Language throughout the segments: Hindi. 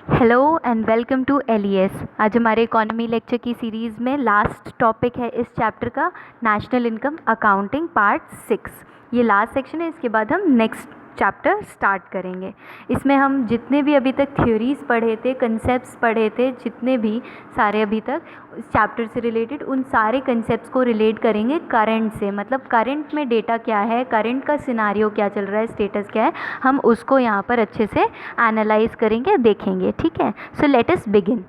Hello and welcome to LES. आज हमारे इकोनॉमी लेक्चर की सीरीज़ में लास्ट टॉपिक है इस चैप्टर का नेशनल इनकम अकाउंटिंग पार्ट 6। ये लास्ट सेक्शन है, इसके बाद हम नेक्स्ट चैप्टर स्टार्ट करेंगे। इसमें हम जितने भी अभी तक थ्योरीज़ पढ़े थे, कंसेप्ट्स पढ़े थे, जितने भी सारे अभी तक इस चैप्टर से रिलेटेड, उन सारे कंसेप्ट्स को रिलेट करेंगे करंट से। मतलब करंट में डेटा क्या है, करंट का सिनारियो क्या चल रहा है, स्टेटस क्या है, हम उसको यहाँ पर अच्छे से एनालाइज करेंगे, देखेंगे। ठीक है, सो लेट अस बिगिन।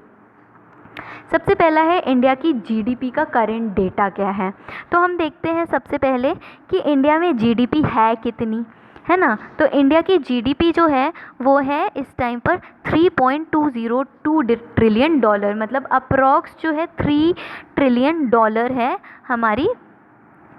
सबसे पहला है इंडिया की जीडीपी का करंट डेटा क्या है। तो हम देखते हैं सबसे पहले कि इंडिया में जीडीपी है कितनी, है ना। तो इंडिया की जीडीपी जो है वो है इस टाइम पर 3.202 ट्रिलियन डॉलर, मतलब अप्रॉक्स जो है 3 ट्रिलियन डॉलर है हमारी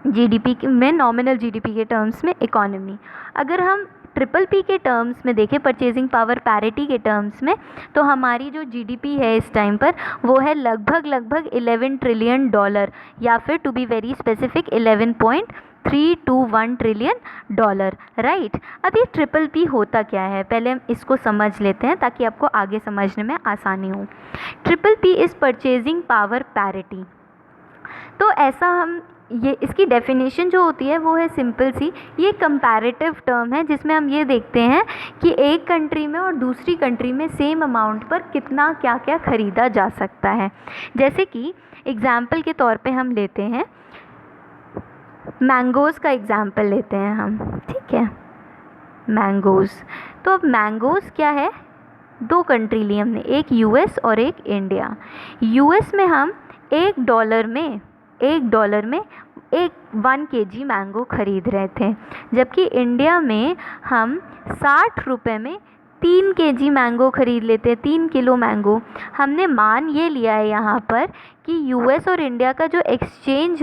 जीडीपी में, नॉमिनल जीडीपी के टर्म्स में इकोनॉमी। अगर हम ट्रिपल पी के टर्म्स में देखें, परचेजिंग पावर पैरिटी के टर्म्स में, तो हमारी जो जीडीपी है इस टाइम पर वो है लगभग 11 ट्रिलियन डॉलर, या फिर to be very specific 11.321 trillion dollar, right. अब ये ट्रिपल पी होता क्या है, पहले हम इसको समझ लेते हैं ताकि आपको आगे समझने में आसानी हो। Triple P is purchasing power parity. तो ऐसा हम ये इसकी डेफिनेशन जो होती है वो है सिंपल सी, ये कंपैरेटिव टर्म है जिसमें हम ये देखते हैं कि एक कंट्री में और दूसरी कंट्री में सेम अमाउंट पर कितना क्या क्या ख़रीदा जा सकता है। जैसे कि एग्ज़ाम्पल के तौर पे हम लेते हैं, मैंगोज़ का एग्ज़ाम्पल लेते हैं हम, ठीक है, मैंगोज़। तो अब मैंगोज़ क्या है, दो कंट्री ली हमने, एक यूएस और एक इंडिया। यूएस में हम $1 में 1 kg मैंगो ख़रीद रहे थे, जबकि इंडिया में हम 60 रुपये में 3 kg मैंगो ख़रीद लेते हैं, 3 किलो मैंगो। हमने मान ये लिया है यहाँ पर कि यूएस और इंडिया का जो एक्सचेंज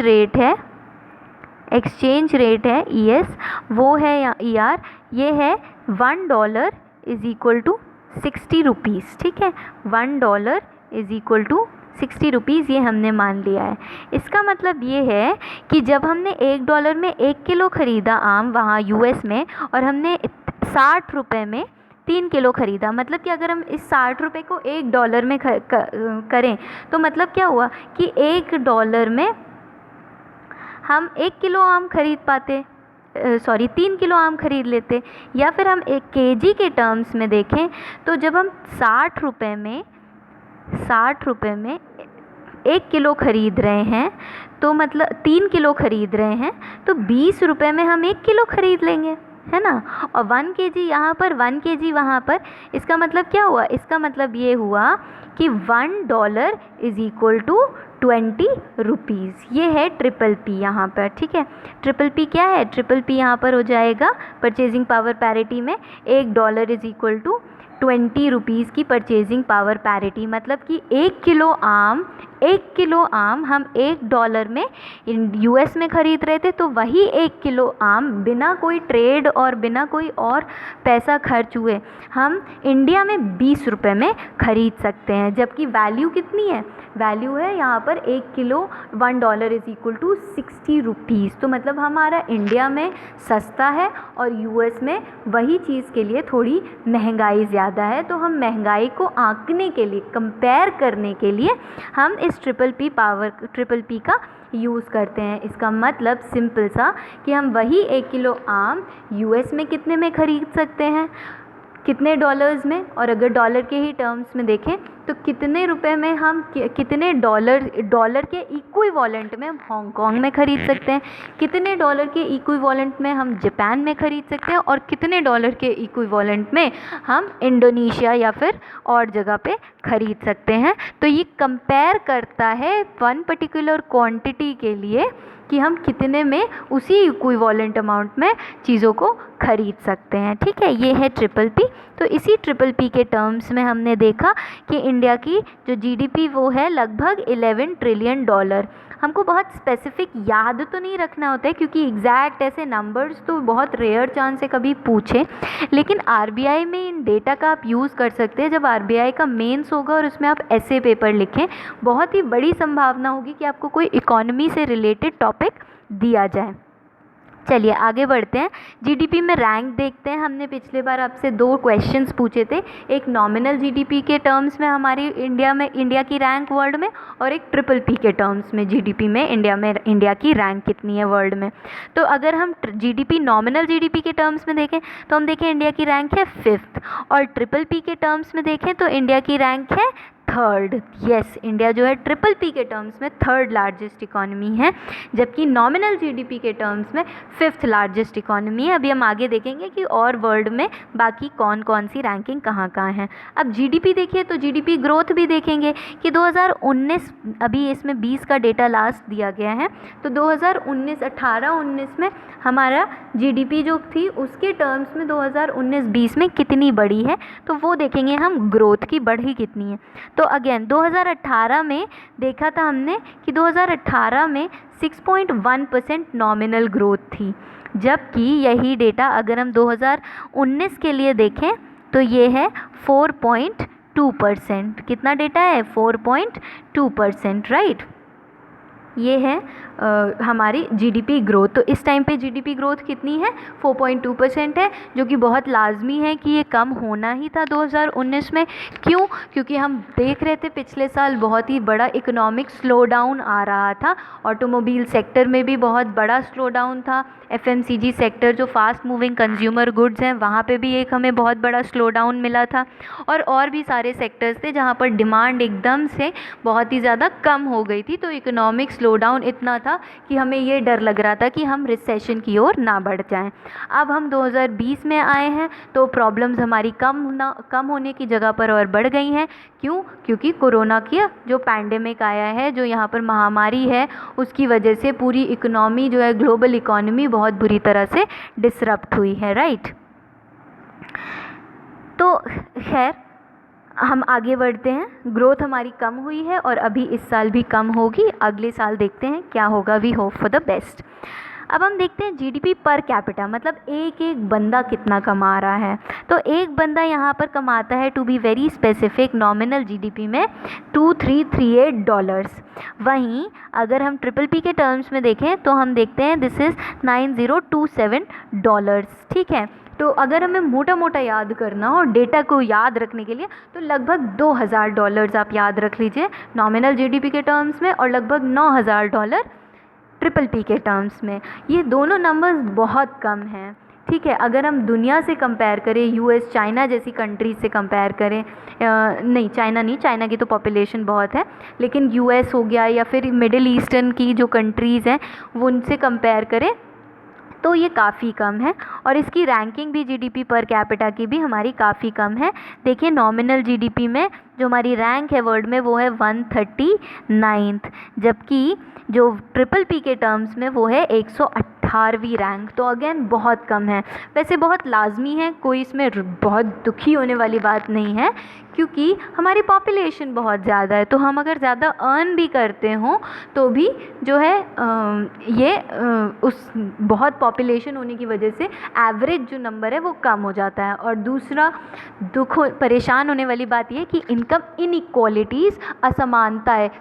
रेट है ईएस, वो है या ईआर, ये है $1 इज़ इक्वल टू 60 रुपीज़, ठीक है। $1 इज़ इक्वल टू 60 रुपीज़, ये हमने मान लिया है। इसका मतलब ये है कि जब हमने $1 में 1 किलो ख़रीदा आम वहाँ यूएस में, और हमने 60 रुपये में 3 किलो ख़रीदा, मतलब कि अगर हम इस 60 रुपये को $1 में करें तो मतलब क्या हुआ कि $1 में हम 1 किलो आम ख़रीद पाते, 3 किलो आम ख़रीद लेते। या फिर हम 1 केजी के टर्म्स में देखें तो जब हम 60 रुपये में 1 किलो ख़रीद रहे हैं, तो मतलब 3 किलो ख़रीद रहे हैं, तो 20 रुपये में हम 1 किलो ख़रीद लेंगे, है ना। और 1 केजी यहाँ पर, 1 केजी वहाँ पर, इसका मतलब क्या हुआ, इसका मतलब ये हुआ कि $1 इज़ इक्वल टू 20 रुपीज़। ये है ट्रिपल पी यहाँ पर, ठीक है। ट्रिपल पी क्या है, ट्रिपल पी यहाँ पर हो जाएगा परचेजिंग पावर पैरिटी में $1 इज़ इक्वल टू 20 रुपीज़ की परचेजिंग पावर पैरिटी। मतलब कि 1 किलो आम हम $1 में यूएस में ख़रीद रहे थे, तो वही 1 किलो आम बिना कोई ट्रेड और बिना कोई और पैसा खर्च हुए हम इंडिया में 20 रुपये में ख़रीद सकते हैं। जबकि वैल्यू कितनी है, वैल्यू है यहाँ पर 1 kilo $1 is equal to 60 rupees. तो मतलब हमारा इंडिया में सस्ता है और यूएस में वही चीज़ के लिए थोड़ी महंगाई ज़्यादा है। तो हम महंगाई को आंकने के लिए, कंपेयर करने के लिए हम इस ट्रिपल पी का यूज़ करते हैं। इसका मतलब सिंपल सा कि हम वही 1 किलो आम यूएस में कितने में ख़रीद सकते हैं, कितने डॉलर्स में, और अगर डॉलर के ही टर्म्स में देखें तो कितने रुपए में हम कितने डॉलर के इक्विवेलेंट में हम हांगकांग में ख़रीद सकते हैं, कितने डॉलर के इक्विवेलेंट में हम जापान में ख़रीद सकते हैं, और कितने डॉलर के इक्विवेलेंट में हम इंडोनेशिया या फिर और जगह पे ख़रीद सकते हैं। तो ये कंपेयर करता है वन पर्टिकुलर क्वांटिटी के लिए कि हम कितने में उसी इक्विवेलेंट अमाउंट में चीज़ों को ख़रीद सकते हैं, ठीक है। ये है ट्रिपल पी। तो इसी ट्रिपल पी के टर्म्स में हमने देखा कि इंडिया की जो जीडीपी वो है लगभग $11 ट्रिलियन। हमको बहुत स्पेसिफिक याद तो नहीं रखना होता है, क्योंकि एग्जैक्ट ऐसे नंबर्स तो बहुत रेयर चांस है कभी पूछे, लेकिन आरबीआई में इन डेटा का आप यूज़ कर सकते हैं। जब आरबीआई का मेंस होगा और उसमें आप ऐसे पेपर लिखें, बहुत ही बड़ी संभावना होगी कि आपको कोई इकोनॉमी से रिलेटेड टॉपिक दिया जाए। चलिए आगे बढ़ते हैं। जीडीपी में रैंक देखते हैं। हमने पिछले बार आपसे 2 क्वेश्चंस पूछे थे, एक नॉमिनल जीडीपी के टर्म्स में हमारी इंडिया की रैंक वर्ल्ड में, और एक ट्रिपल पी के टर्म्स में जीडीपी में इंडिया की रैंक कितनी है वर्ल्ड में। तो अगर हम जीडीपी नॉमिनल जीडीपी के टर्म्स में देखें तो हम देखें इंडिया की रैंक है 5th, और ट्रिपल पी के टर्म्स में देखें तो इंडिया की रैंक है 3rd। यस, इंडिया जो है ट्रिपल पी के टर्म्स में 3rd लार्जेस्ट इकॉनमी है, जबकि नॉमिनल जीडीपी के टर्म्स में 5th लार्जेस्ट इकॉनमी है। अभी हम आगे देखेंगे कि और वर्ल्ड में बाकी कौन कौन सी रैंकिंग कहाँ कहाँ है। अब जीडीपी देखिए तो जीडीपी ग्रोथ भी देखेंगे कि 2019, अभी इसमें 20 का डेटा लास्ट दिया गया है, तो 2019 18-19 में हमारा जीडीपी जो थी उसके टर्म्स में 2019-20 में कितनी बढ़ी है, तो वो देखेंगे हम ग्रोथ की बढ़ी कितनी है। तो अगेन 2018 में देखा था हमने कि 2018 में 6.1% नॉमिनल ग्रोथ थी, जबकि यही डेटा अगर हम 2019 के लिए देखें तो ये है 4.2%। कितना डेटा है? 4.2%, राइट। ये है हमारी जीडीपी ग्रोथ। तो इस टाइम पे जीडीपी ग्रोथ कितनी है? 4.2% है, जो कि बहुत लाजमी है कि ये कम होना ही था 2019 में। क्यों? क्योंकि हम देख रहे थे पिछले साल बहुत ही बड़ा इकोनॉमिक स्लो डाउन आ रहा था। ऑटोमोबाइल सेक्टर में भी बहुत बड़ा स्लो डाउन था। एफएमसीजी सेक्टर जो फास्ट मूविंग कंज्यूमर गुड्स हैं वहाँ पे भी एक हमें बहुत बड़ा स्लो डाउन मिला था, और भी सारे सेक्टर्स थे जहाँ पर डिमांड एकदम से बहुत ही ज़्यादा कम हो गई थी। तो इकोनॉमिक स्लो डाउन इतना था कि हमें ये डर लग रहा था कि हम रिसेशन की ओर ना बढ़ जाएं। अब हम 2020 में आए हैं तो प्रॉब्लम्स हमारी कम होने की जगह पर और बढ़ गई हैं। क्यों? क्योंकि कोरोना की जो पैंडेमिक आया है, जो यहाँ पर महामारी है, उसकी वजह से पूरी इकोनॉमी जो है, ग्लोबल इकोनॉमी बहुत बुरी तरह से डिसरप्ट हुई है, राइट। तो खैर हम आगे बढ़ते हैं। ग्रोथ हमारी कम हुई है और अभी इस साल भी कम होगी, अगले साल देखते हैं क्या होगा। We hope for the best. अब हम देखते हैं जीडीपी पर कैपिटा, मतलब एक एक बंदा कितना कमा रहा है। तो एक बंदा यहाँ पर कमाता है, to be very specific, nominal GDP में $2338। वहीं अगर हम ट्रिपल पी के टर्म्स में देखें तो हम देखते हैं दिस इज़ $9027। ठीक है, तो अगर हमें मोटा मोटा याद करना हो डेटा को याद रखने के लिए तो लगभग $2000 आप याद रख लीजिए नॉमिनल जीडीपी के टर्म्स में, और लगभग $9000 ट्रिपल पी के टर्म्स में। ये दोनों नंबर्स बहुत कम हैं। ठीक है, अगर हम दुनिया से कंपेयर करें, यूएस, चाइना जैसी कंट्रीज से कंपेयर करें, नहीं चाइना नहीं, चाइना की तो पॉपुलेशन बहुत है, लेकिन यूएस हो गया या फिर मिडिल ईस्टर्न की जो कंट्रीज़ हैं वो उनसे कंपेयर करें तो ये काफ़ी कम है। और इसकी रैंकिंग भी जीडीपी पर कैपिटा की भी हमारी काफ़ी कम है। देखिए नॉमिनल जीडीपी में जो हमारी रैंक है वर्ल्ड में वो है 139th, जबकि जो ट्रिपल पी के टर्म्स में वो है 118वीं रैंक। तो अगेन बहुत कम है। वैसे बहुत लाजमी है, कोई इसमें बहुत दुखी होने वाली बात नहीं है, क्योंकि हमारी पॉपुलेशन बहुत ज़्यादा है। तो हम अगर ज़्यादा अर्न भी करते हों तो भी जो है उस बहुत पॉपुलेशन होने की वजह से एवरेज जो नंबर है वो कम हो जाता है। और दूसरा परेशान होने वाली बात यह है कि इनकम इनइक्वालिटीज़, असमानता है,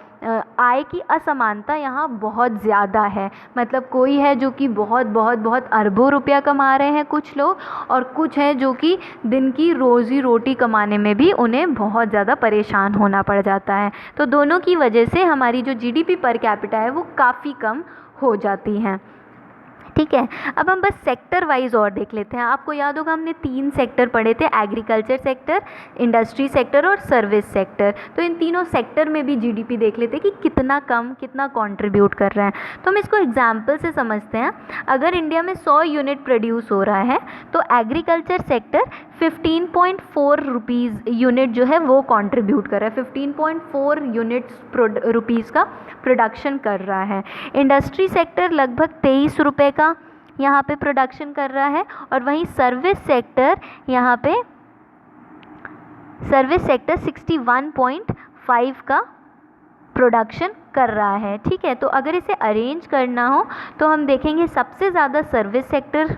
आय की असमानता यहाँ बहुत ज़्यादा है। मतलब कोई है जो कि बहुत बहुत बहुत अरबों रुपया कमा रहे हैं कुछ लोग, और कुछ है जो कि दिन की रोज़ी रोटी कमाने में भी उन्हें बहुत ज़्यादा परेशान होना पड़ जाता है। तो दोनों की वजह से हमारी जो जीडीपी पर कैपिटा है वो काफ़ी कम हो जाती हैं। ठीक है, अब हम बस सेक्टर वाइज और देख लेते हैं। आपको याद होगा हमने 3 सेक्टर पढ़े थे, एग्रीकल्चर सेक्टर, इंडस्ट्री सेक्टर और सर्विस सेक्टर। तो इन तीनों सेक्टर में भी जीडीपी देख लेते हैं कि कितना कम, कितना कंट्रीब्यूट कर रहा है। तो हम इसको एग्जांपल से समझते हैं। अगर इंडिया में 100 यूनिट प्रोड्यूस हो रहा है तो एग्रीकल्चर सेक्टर 15.4 यूनिट जो है वो कंट्रीब्यूट कर रहा है, 15.4 यूनिट्स रुपीज़ का प्रोडक्शन कर रहा है। इंडस्ट्री सेक्टर लगभग 23 रुपये का यहाँ पे प्रोडक्शन कर रहा है, और वहीं सर्विस सेक्टर यहाँ पे 61.5 का प्रोडक्शन कर रहा है। ठीक है, तो अगर इसे अरेंज करना हो तो हम देखेंगे सबसे ज़्यादा सर्विस सेक्टर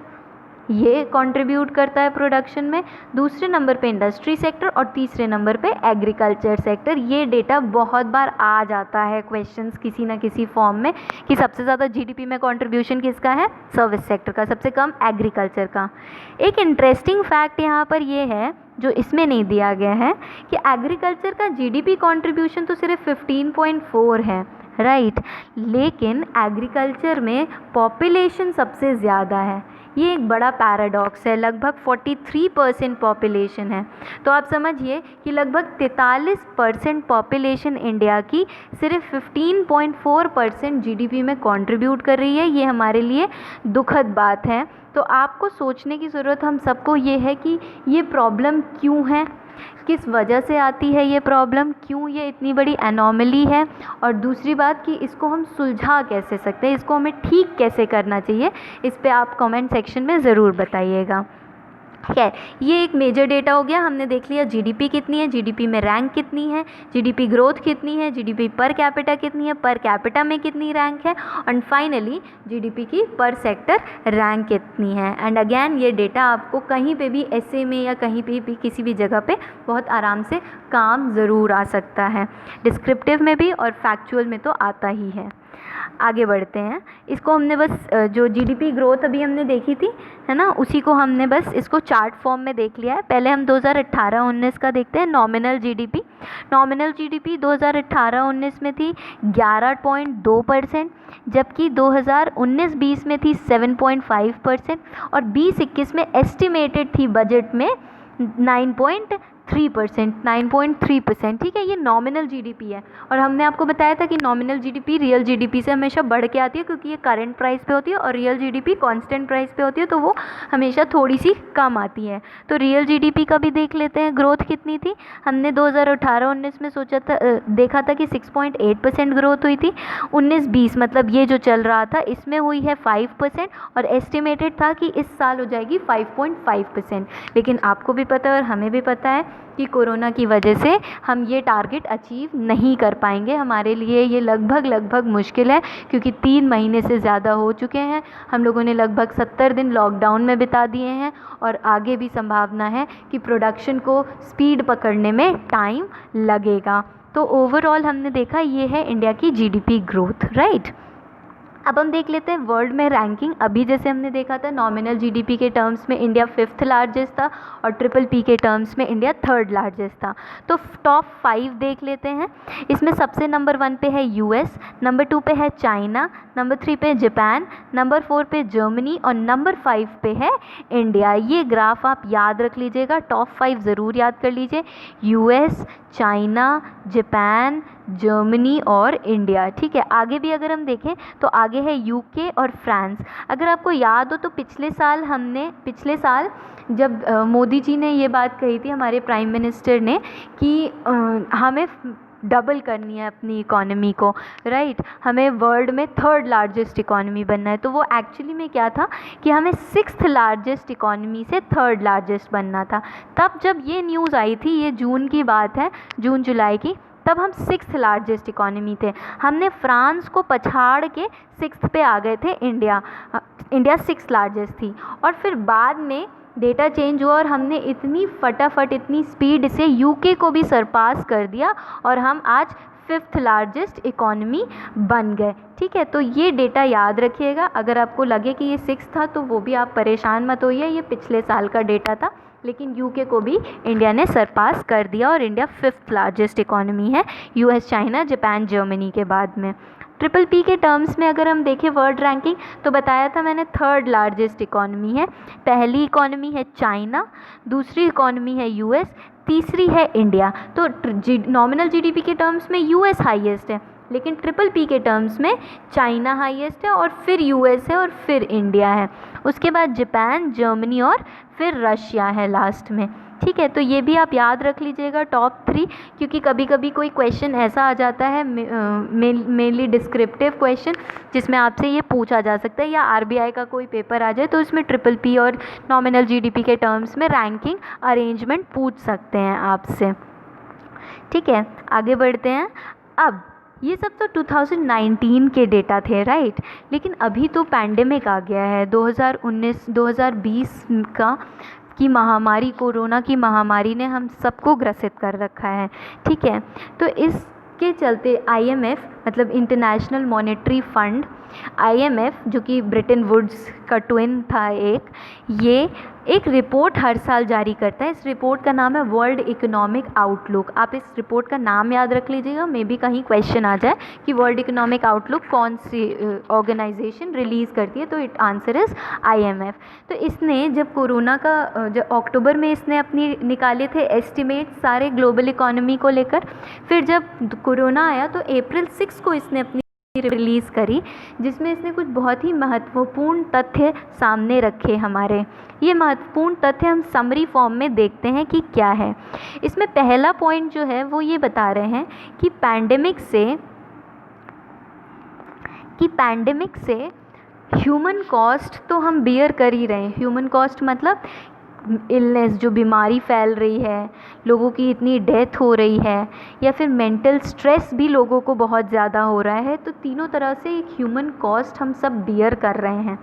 ये कंट्रीब्यूट करता है प्रोडक्शन में, दूसरे नंबर पे इंडस्ट्री सेक्टर और तीसरे नंबर पे एग्रीकल्चर सेक्टर। ये डेटा बहुत बार आ जाता है क्वेश्चंस किसी ना किसी फॉर्म में कि सबसे ज़्यादा जीडीपी में कंट्रीब्यूशन किसका है, सर्विस सेक्टर का, सबसे कम एग्रीकल्चर का। एक इंटरेस्टिंग फैक्ट यहाँ पर ये है जो इसमें नहीं दिया गया है कि एग्रीकल्चर का जीडीपी कंट्रीब्यूशन तो सिर्फ 15.4 है, राइट, लेकिन एग्रीकल्चर में पॉपुलेशन सबसे ज़्यादा है। ये एक बड़ा पैराडॉक्स है, लगभग 43% पॉपुलेशन है। तो आप समझिए कि लगभग 43% पॉपुलेशन इंडिया की सिर्फ 15.4% जीडीपी में कंट्रीब्यूट कर रही है। ये हमारे लिए दुखद बात है। तो आपको सोचने की ज़रूरत हम सबको ये है कि ये प्रॉब्लम क्यों है, किस वजह से आती है ये प्रॉब्लम, क्यों ये इतनी बड़ी एनॉमली है, और दूसरी बात कि इसको हम सुलझा कैसे सकते हैं, इसको हमें ठीक कैसे करना चाहिए, इस पे आप कमेंट सेक्शन में ज़रूर बताइएगा। ठीक है, ये एक मेजर डेटा हो गया। हमने देख लिया जीडीपी कितनी है, जीडीपी में रैंक कितनी है, जीडीपी ग्रोथ कितनी है, जीडीपी पर कैपिटा कितनी है, पर कैपिटा में कितनी रैंक है, एंड फाइनली जीडीपी की पर सेक्टर रैंक कितनी है। एंड अगेन ये डेटा आपको कहीं पे भी ऐसे में या कहीं पे भी किसी भी जगह पे बहुत आराम से काम ज़रूर आ सकता है, डिस्क्रिप्टिव में भी और फैक्चुअल में तो आता ही है। आगे बढ़ते हैं। इसको हमने बस जो जीडीपी ग्रोथ अभी हमने देखी थी है ना, उसी को हमने बस इसको चार्ट फॉर्म में देख लिया है। पहले हम 2018-19 का देखते हैं, नॉमिनल जीडीपी। नॉमिनल जीडीपी 2018-19 में थी 11.2%, जबकि 2019-20 में थी 7.5%, और 20-21 में एस्टिमेटेड थी बजट में 9.3%। ठीक है, ये नॉमिनल जीडीपी है, और हमने आपको बताया था कि नॉमिनल जीडीपी रियल जीडीपी से हमेशा बढ़ के आती है, क्योंकि ये करंट प्राइस पे होती है और रियल जीडीपी कांस्टेंट प्राइस पे होती है, तो वो हमेशा थोड़ी सी कम आती है। तो रियल जीडीपी का भी देख लेते हैं, ग्रोथ कितनी थी। हमने 2018-19 में सोचा था, देखा था कि 6.8% ग्रोथ हुई थी। 19-20 मतलब ये जो चल रहा था इसमें हुई है 5%, और एस्टिमेटेड था कि इस साल हो जाएगी 5.5%। लेकिन आपको भी पता है और हमें भी पता है कि कोरोना की वजह से हम ये टारगेट अचीव नहीं कर पाएंगे। हमारे लिए ये लगभग मुश्किल है, क्योंकि 3 महीने से ज़्यादा हो चुके हैं। हम लोगों ने लगभग 70 दिन लॉकडाउन में बिता दिए हैं, और आगे भी संभावना है कि प्रोडक्शन को स्पीड पकड़ने में टाइम लगेगा। तो ओवरऑल हमने देखा ये है इंडिया की जीडीपी ग्रोथ, राइट। अब हम देख लेते हैं वर्ल्ड में रैंकिंग। अभी जैसे हमने देखा था नॉमिनल जीडीपी के टर्म्स में इंडिया 5th लार्जेस्ट था, और PPP के टर्म्स में इंडिया 3rd लार्जेस्ट था। तो टॉप 5 देख लेते हैं। इसमें सबसे नंबर 1 पे है यूएस, नंबर 2 पे है चाइना, नंबर 3 पे जापान, नंबर 4 पे जर्मनी, और नंबर 5 पे है इंडिया। ये ग्राफ आप याद रख लीजिएगा, टॉप 5 ज़रूर याद कर लीजिए, यूएस, चाइना, जापान, जर्मनी और इंडिया। ठीक है, आगे भी अगर हम देखें तो आगे है यूके और फ्रांस। अगर आपको याद हो तो पिछले साल जब मोदी जी ने ये बात कही थी, हमारे प्राइम मिनिस्टर ने, कि हमें डबल करनी है अपनी इकोनॉमी को, राइट, हमें वर्ल्ड में 3rd लार्जेस्ट इकोनॉमी बनना है। तो वो एक्चुअली में क्या था कि हमें 6th लार्जेस्ट इकोनॉमी से 3rd लार्जेस्ट बनना था। तब जब ये न्यूज़ आई थी, ये जून की बात है, जून जुलाई की, तब हम 6th लार्जेस्ट इकोनॉमी थे। हमने फ्रांस को पछाड़ के 6th पे आ गए थे। इंडिया 6th लार्जेस्ट थी, और फिर बाद में डेटा चेंज हुआ और हमने इतनी फटाफट, इतनी स्पीड से यूके को भी सरपास कर दिया, और हम आज 5th लार्जेस्ट इकोनॉमी बन गए। ठीक है, तो ये डेटा याद रखिएगा। अगर आपको लगे कि ये 6th था तो वो भी आप परेशान मत होइए, ये पिछले साल का डेटा था, लेकिन यूके को भी इंडिया ने सरपास कर दिया, और इंडिया 5th लार्जेस्ट इकोनॉमी है, यूएस, चाइना, जापान, जर्मनी के बाद में। PPP के टर्म्स में अगर हम देखें वर्ल्ड रैंकिंग, तो बताया था मैंने 3rd लार्जेस्ट इकोनॉमी है। पहली इकोनॉमी है चाइना, दूसरी इकोनॉमी है यूएस, तीसरी है इंडिया। तो नॉमिनल जीडीपी के टर्म्स में यूएस हाईएस्ट है, लेकिन PPP के टर्म्स में चाइना हाईएस्ट है, और फिर यूएस है, और फिर इंडिया है। उसके बाद जापान, जर्मनी और फिर रशिया है लास्ट में। ठीक है, तो ये भी आप याद रख लीजिएगा टॉप 3, क्योंकि कभी कभी कोई क्वेश्चन ऐसा आ जाता है, मेनली डिस्क्रिप्टिव क्वेश्चन, जिसमें आपसे ये पूछा जा सकता है, या आरबीआई का कोई पेपर आ जाए तो इसमें PPP और नॉमिनल जीडीपी के टर्म्स में रैंकिंग अरेंजमेंट पूछ सकते हैं आपसे। ठीक है, आगे बढ़ते हैं। अब ये सब तो 2019 के डेटा थे, राइट। लेकिन अभी तो पैंडेमिक आ गया है, 2019 2020 का की महामारी, कोरोना की महामारी ने हम सबको ग्रसित कर रखा है, ठीक है। तो इसके चलते आईएमएफ मतलब इंटरनेशनल मॉनेटरी फंड, आईएमएफ जो कि ब्रिटेन वुड्स का ट्विन था ये एक रिपोर्ट हर साल जारी करता है। इस रिपोर्ट का नाम है वर्ल्ड इकोनॉमिक आउटलुक। आप इस रिपोर्ट का नाम याद रख लीजिएगा, मे बी कहीं क्वेश्चन आ जाए कि वर्ल्ड इकोनॉमिक आउटलुक कौन सी ऑर्गेनाइजेशन रिलीज़ करती है, तो इट आंसर इज़ आईएमएफ। तो इसने जब कोरोना का जब अक्टूबर में इसने अपनी निकाले थे एस्टिमेट सारे ग्लोबल इकोनॉमी को लेकर, फिर जब कोरोना आया तो अप्रैल 6 को इसने अपनी रिलीज़ करी, जिसमें इसने कुछ बहुत ही महत्वपूर्ण तथ्य सामने रखे हमारे। ये महत्वपूर्ण तथ्य हम समरी फॉर्म में देखते हैं कि क्या है। इसमें पहला पॉइंट जो है वो ये बता रहे हैं कि पैंडेमिक से ह्यूमन कॉस्ट तो हम बियर कर ही रहे हैं। ह्यूमन कॉस्ट मतलब इलनेस, जो बीमारी फैल रही है, लोगों की इतनी डेथ हो रही है, या फिर मेंटल स्ट्रेस भी लोगों को बहुत ज़्यादा हो रहा है। तो तीनों तरह से एक ह्यूमन कॉस्ट हम सब बियर कर रहे हैं,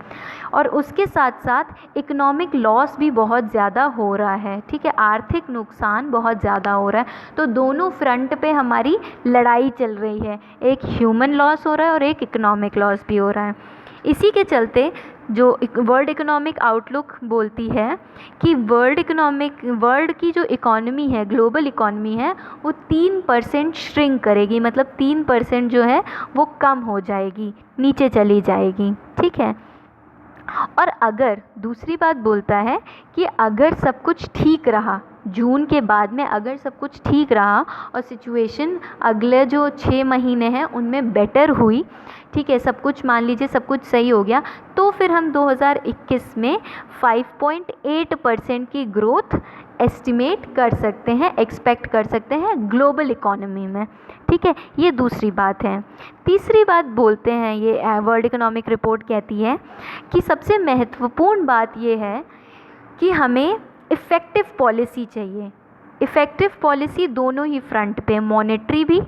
और उसके साथ साथ इकोनॉमिक लॉस भी बहुत ज़्यादा हो रहा है, ठीक है। आर्थिक नुकसान बहुत ज़्यादा हो रहा है। तो दोनों फ्रंट पे हमारी लड़ाई चल रही है, एक ह्यूमन लॉस हो रहा है और एक इकोनॉमिक लॉस भी हो रहा है। इसी के चलते जो वर्ल्ड इकोनॉमिक आउटलुक बोलती है कि वर्ल्ड की जो इकॉनमी है, ग्लोबल इकॉनमी है, वो 3% श्रिंक करेगी, मतलब 3% जो है वो कम हो जाएगी, नीचे चली जाएगी, ठीक है। और अगर दूसरी बात बोलता है कि अगर सब कुछ ठीक रहा, जून के बाद में अगर सब कुछ ठीक रहा और सिचुएशन अगले जो 6 महीने हैं उनमें बेटर हुई, ठीक है, सब कुछ मान लीजिए सब कुछ सही हो गया, तो फिर हम 2021 में 5.8% की ग्रोथ एस्टिमेट कर सकते हैं, एक्सपेक्ट कर सकते हैं ग्लोबल इकोनॉमी में, ठीक है। ये दूसरी बात है। तीसरी बात बोलते हैं, ये वर्ल्ड इकोनॉमिक रिपोर्ट कहती है कि सबसे महत्वपूर्ण बात ये है कि हमें इफ़ेक्टिव पॉलिसी चाहिए। इफ़ेक्टिव पॉलिसी दोनों ही फ्रंट पे, मॉनेटरी भी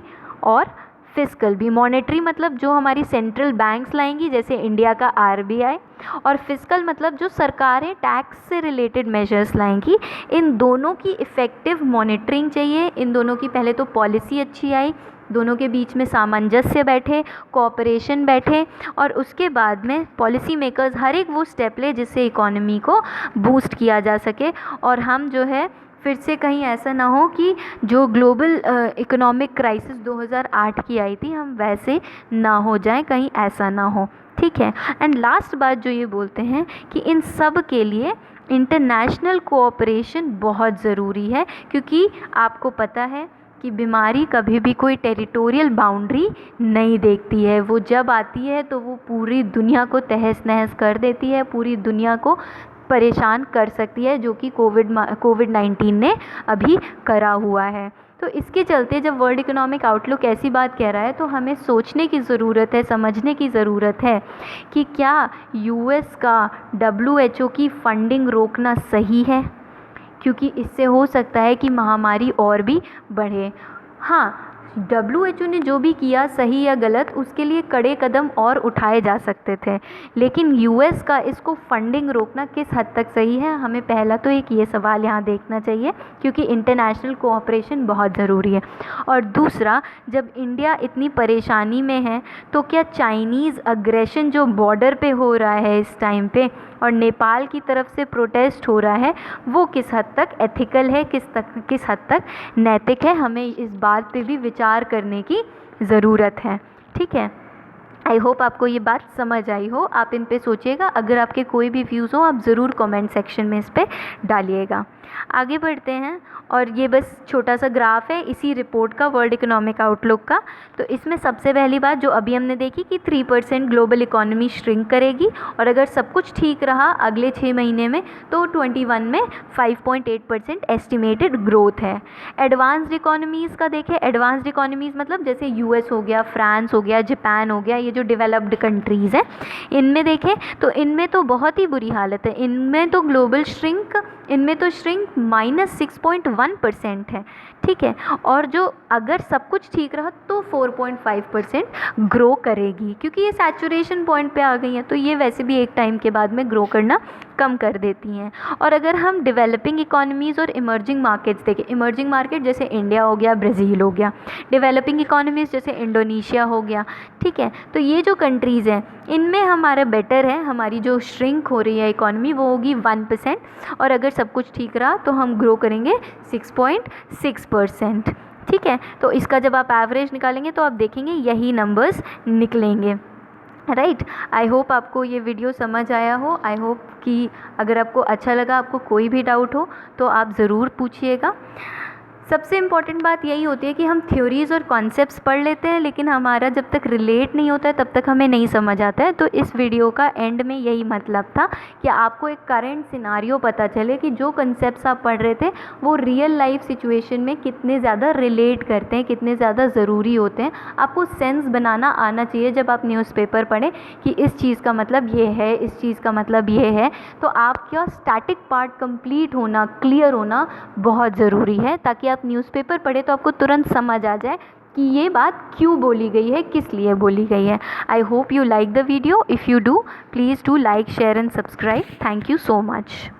और फिस्कल भी। मॉनेटरी मतलब जो हमारी सेंट्रल बैंक्स लाएंगी, जैसे इंडिया का आरबीआई, और फिस्कल मतलब जो सरकारें टैक्स से रिलेटेड मेजर्स लाएंगी। इन दोनों की इफ़ेक्टिव मॉनिटरिंग चाहिए। इन दोनों की पहले तो पॉलिसी अच्छी आई, दोनों के बीच में सामंजस्य बैठे, कोऑपरेशन बैठे, और उसके बाद में पॉलिसी मेकर्स हर एक वो स्टेप ले जिससे इकोनॉमी को बूस्ट किया जा सके, और हम जो है फिर से कहीं ऐसा ना हो कि जो ग्लोबल इकोनॉमिक क्राइसिस 2008 की आई थी हम वैसे ना हो जाए, कहीं ऐसा ना हो, ठीक है। एंड लास्ट बात जो ये बोलते हैं कि इन सब के लिए इंटरनेशनल कोऑपरेशन बहुत ज़रूरी है, क्योंकि आपको पता है कि बीमारी कभी भी कोई टेरिटोरियल बाउंड्री नहीं देखती है। वो जब आती है तो वो पूरी दुनिया को तहस नहस कर देती है, पूरी दुनिया को परेशान कर सकती है, जो कि कोविड-19 ने अभी करा हुआ है। तो इसके चलते जब वर्ल्ड इकोनॉमिक आउटलुक ऐसी बात कह रहा है तो हमें सोचने की ज़रूरत है, समझने की ज़रूरत है कि क्या यूएस का WHO की फंडिंग रोकना सही है, क्योंकि इससे हो सकता है कि महामारी और भी बढ़े। हाँ, WHO ने जो भी किया सही या गलत, उसके लिए कड़े कदम और उठाए जा सकते थे, लेकिन यूएस का इसको फंडिंग रोकना किस हद तक सही है, हमें पहला तो एक ये सवाल यहाँ देखना चाहिए, क्योंकि इंटरनेशनल कोऑपरेशन बहुत ज़रूरी है। और दूसरा, जब इंडिया इतनी परेशानी में है तो क्या चाइनीज़ अग्रेशन जो बॉर्डर पे हो रहा है इस टाइम पे, और नेपाल की तरफ से प्रोटेस्ट हो रहा है, वो किस हद तक एथिकल है, किस हद तक नैतिक है, हमें इस बात पे भी विचार करने की ज़रूरत है, ठीक है। आई होप आपको ये बात समझ आई हो, आप इन पे सोचिएगा। अगर आपके कोई भी व्यूज़ हो आप ज़रूर कमेंट सेक्शन में इस पे डालिएगा। आगे बढ़ते हैं, और ये बस छोटा सा ग्राफ है इसी रिपोर्ट का, वर्ल्ड इकोनॉमिक आउटलुक का। तो इसमें सबसे पहली बात जो अभी हमने देखी कि 3% ग्लोबल इकोनॉमी श्रिंक करेगी, और अगर सब कुछ ठीक रहा अगले 6 महीने में तो 21 में 5.8% एस्टिमेटेड ग्रोथ है। एडवांस्ड इकोनॉमीज़ का देखें, एडवांस्ड इकोनॉमीज़ मतलब जैसे यूएस हो गया, फ्रांस हो गया, जापान हो गया, ये जो डेवलप्ड कंट्रीज़ हैं, इनमें देखें तो इनमें तो बहुत ही बुरी हालत है। इनमें तो ग्लोबल श्रिंक इनमें तो श्रिंक -6.1% है, ठीक है। और जो अगर सब कुछ ठीक रहा तो 4.5% ग्रो करेगी, क्योंकि ये सैचुरेशन पॉइंट पे आ गई हैं, तो ये वैसे भी एक टाइम के बाद में ग्रो करना कम कर देती हैं। और अगर हम डेवलपिंग इकोनॉमीज़ और इमर्जिंग मार्केट्स देखें, इमर्जिंग मार्केट जैसे इंडिया हो गया, ब्राज़ील हो गया, डेवलपिंग इकोनॉमीज़ जैसे इंडोनेशिया हो गया, ठीक है। तो ये जो कंट्रीज़ हैं इनमें हमारा बेटर है, हमारी जो श्रिंक हो रही है इकोनॉमी वो होगी 1%, और अगर सब कुछ ठीक रहा तो हम ग्रो करेंगे 6.6%, ठीक है। तो इसका जब आप एवरेज निकालेंगे तो आप देखेंगे यही नंबर्स निकलेंगे, राइट। आई होप आपको ये वीडियो समझ आया हो। आई होप कि अगर आपको अच्छा लगा, आपको कोई भी डाउट हो तो आप ज़रूर पूछिएगा। सबसे इम्पॉर्टेंट बात यही होती है कि हम थ्योरीज़ और कॉन्सेप्ट्स पढ़ लेते हैं, लेकिन हमारा जब तक रिलेट नहीं होता है तब तक हमें नहीं समझ आता है। तो इस वीडियो का एंड में यही मतलब था कि आपको एक करंट सिनारियो पता चले कि जो कॉन्सेप्ट्स आप पढ़ रहे थे वो रियल लाइफ सिचुएशन में कितने ज़्यादा रिलेट करते हैं, कितने ज़्यादा ज़रूरी होते हैं। आपको सेंस बनाना आना चाहिए जब आप न्यूज़पेपर पढ़ें कि इस चीज़ का मतलब ये है, इस चीज़ का मतलब ये है। तो आपका स्टैटिक पार्ट कंप्लीट होना, क्लियर होना बहुत ज़रूरी है, ताकि आप न्यूज़पेपर पढ़े तो आपको तुरंत समझ आ जाए कि ये बात क्यों बोली गई है, किस लिए बोली गई है। I hope you like the video. If you do, please do like, share and subscribe. Thank you so much.